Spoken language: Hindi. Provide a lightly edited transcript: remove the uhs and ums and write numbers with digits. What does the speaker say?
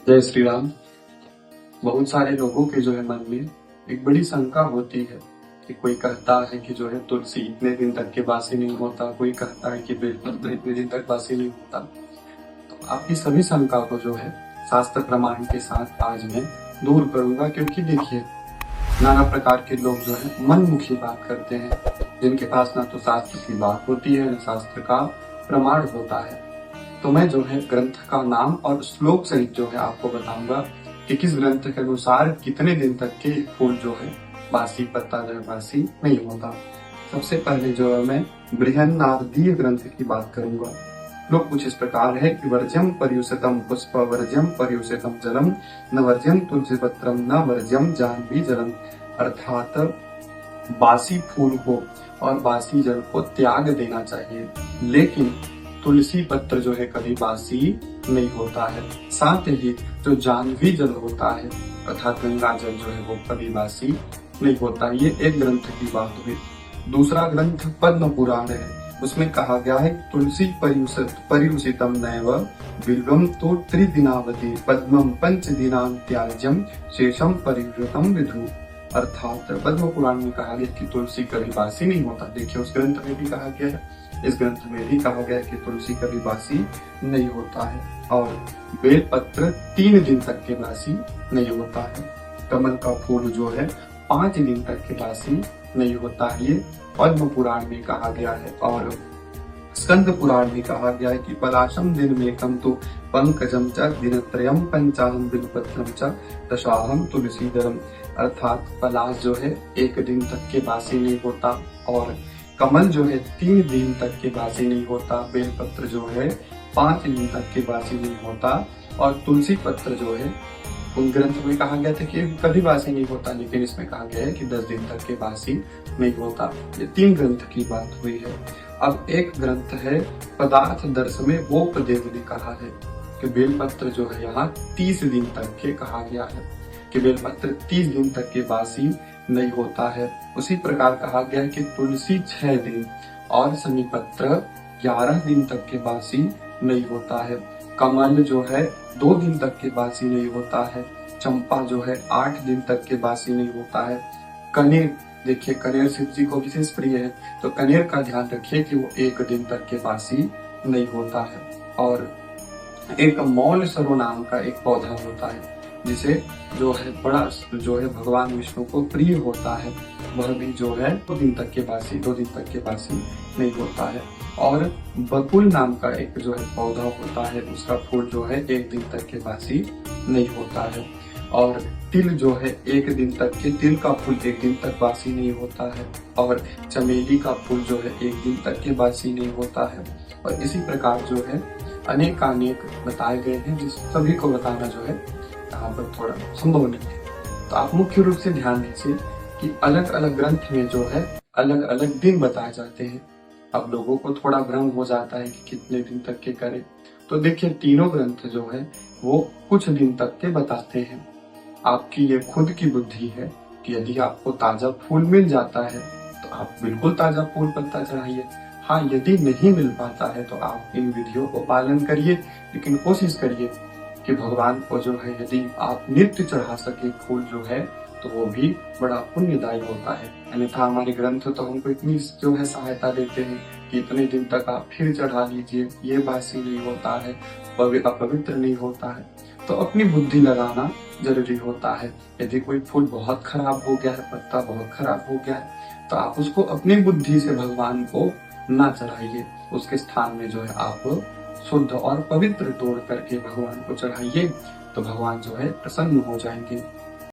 जय श्री राम। बहुत सारे लोगों के जो है मन में एक बड़ी शंका होती है कि कोई कहता है कि जो है तुलसी इतने दिन तक के बासी नहीं होता, कोई कहता है कि बेलपत्र इतने दिन तक बासी नहीं होता। तो आपकी सभी शंका को जो है शास्त्र प्रमाण के साथ आज मैं दूर करूंगा, क्योंकि देखिए नाना प्रकार के लोग जो है मनमुखी बात करते हैं, जिनके पास ना तो शास्त्र की बात होती है, न शास्त्र का प्रमाण होता है। तो मैं जो है ग्रंथ का नाम और श्लोक सहित जो है आपको बताऊंगा कि किस ग्रंथ के अनुसार कितने दिन तक के फूल जो है बासी पत्ता जो है बासी नहीं होता। सबसे पहले जो है मैं बृहन्नारदीय ग्रंथ की बात करूंगा। श्लोक कुछ इस प्रकार है कि वर्ज्यम पर्युषितम पुष्प वर्ज्यम पर्युषितम जलम न वर्ज्यम तुलसी पत्रम न वर्ज्यम जाह्नवी जलम। अर्थात बासी फूल को और बासी जल को त्याग देना चाहिए, लेकिन तुलसी पत्र जो है कभी बासी नहीं होता है। साथ ही जो जाह्नवी जल होता है अर्थात गंगा जल जो है वो कभी बासी नहीं होता। ये एक ग्रंथ की बात हुई। दूसरा ग्रंथ पद्म पुराण है, उसमें कहा गया है तुलसी पर्युषितम नैव बिल्वम तो त्रिदिनावधि पद्मम पंच दिनां त्याज्यम शेषम परिवृतम विधु। अर्थात पद्म पुराण में कहा गया कि तुलसी कभी बासी नहीं होता। देखिए उस ग्रंथ में भी कहा गया है, इस ग्रंथ में भी कहा गया है कि तुलसी कभी बासी नहीं होता है। और बेलपत्र 3 दिन तक के बासी नहीं होता है। कमल का फूल जो है 5 दिन तक के बासी नहीं होता है। ये पद्म पुराण में कहा गया है। और स्कंद पुराण में कहा गया है कि पलाशम दिन में कम तो पंकजम च दिनत्रयम पंचाहम बिल्वपत्रम च दशाहम तुलसीधरम। अर्थात पलाश जो है 1 दिन तक के बासी नहीं होता, और कमल जो है 3 दिन तक के बासी नहीं होता, बेलपत्र जो है 5 दिन तक के बासी नहीं होता, और तुलसी पत्र जो है उन ग्रंथ में कहा गया था कि कभी बासी नहीं होता, लेकिन इसमें कहा गया है कि 10 दिन तक के बासी नहीं होता। ये 3 ग्रंथ की बात हुई है। अब एक ग्रंथ है पदार्थ दर्श में वोपदेव ने कहा है कि बेलपत्र जो है यहाँ 30 दिन तक के कहा गया है कि बेलपत्र 30 दिन तक के बासी नहीं होता है। उसी प्रकार कहा गया है कि तुलसी 6 दिन और शमीपत्र 11 दिन तक के बासी नहीं होता है। कमल जो है 2 दिन तक के बासी नहीं होता है। चंपा जो है 8 दिन तक के बासी नहीं होता है। कनेर, देखिए कनेर शिव जी को विशेष प्रिय है, तो कनेर का ध्यान रखिए कि वो 1 दिन तक के बासी नहीं होता है। और एक मौल सरो नाम का एक पौधा होता है, जिसे जो है बड़ा जो है भगवान विष्णु को प्रिय होता है, वह भी जो है 2 दिन तक के बासी नहीं होता है। और बकुल नाम का एक जो है पौधा होता है, उसका फूल जो है 1 दिन तक के बासी नहीं होता है। और तिल जो है 1 दिन तक के, तिल का फूल 1 दिन तक बासी नहीं होता है। और चमेली का फूल जो है 1 दिन तक के बासी नहीं होता है। और इसी प्रकार जो है अनेक बताए गए हैं, जिस सभी को बताना जो है यहाँ पर थोड़ा संभव नहीं है। तो आप मुख्य रूप से ध्यान दीजिए कि अलग अलग ग्रंथ में जो है अलग अलग दिन बताए जाते हैं। अब लोगों को थोड़ा भ्रम हो जाता है कि कितने दिन तक के करें। तो देखिए तीनों ग्रंथ जो है वो कुछ दिन तक के बताते हैं। आपकी ये खुद की बुद्धि है कि यदि आपको ताजा फूल मिल जाता है तो आप बिल्कुल ताजा फूल पत्ता चढ़ाइए। हाँ, यदि नहीं मिल पाता है तो आप इन विधियों को पालन करिए, लेकिन कोशिश करिए कि भगवान को जो है यदि आप नित्य चढ़ा सके फूल जो है तो वो भी बड़ा पुण्यदायी होता है। अन्यथा हमारे ग्रंथ तो हमको इतनी जो है सहायता देते हैं कि इतने दिन तक आप फिर चढ़ा लीजिए, ये बासी नहीं होता है, अपवित्र नहीं होता है। तो अपनी बुद्धि लगाना जरूरी होता है। यदि कोई फूल बहुत खराब हो गया है, पत्ता बहुत खराब हो गया है, तो आप उसको अपनी बुद्धि से भगवान को ना चढ़ाइए। उसके स्थान में जो है आप शुद्ध और पवित्र तोड़ करके भगवान को चढ़ाइए, तो भगवान जो है प्रसन्न हो जाएंगे।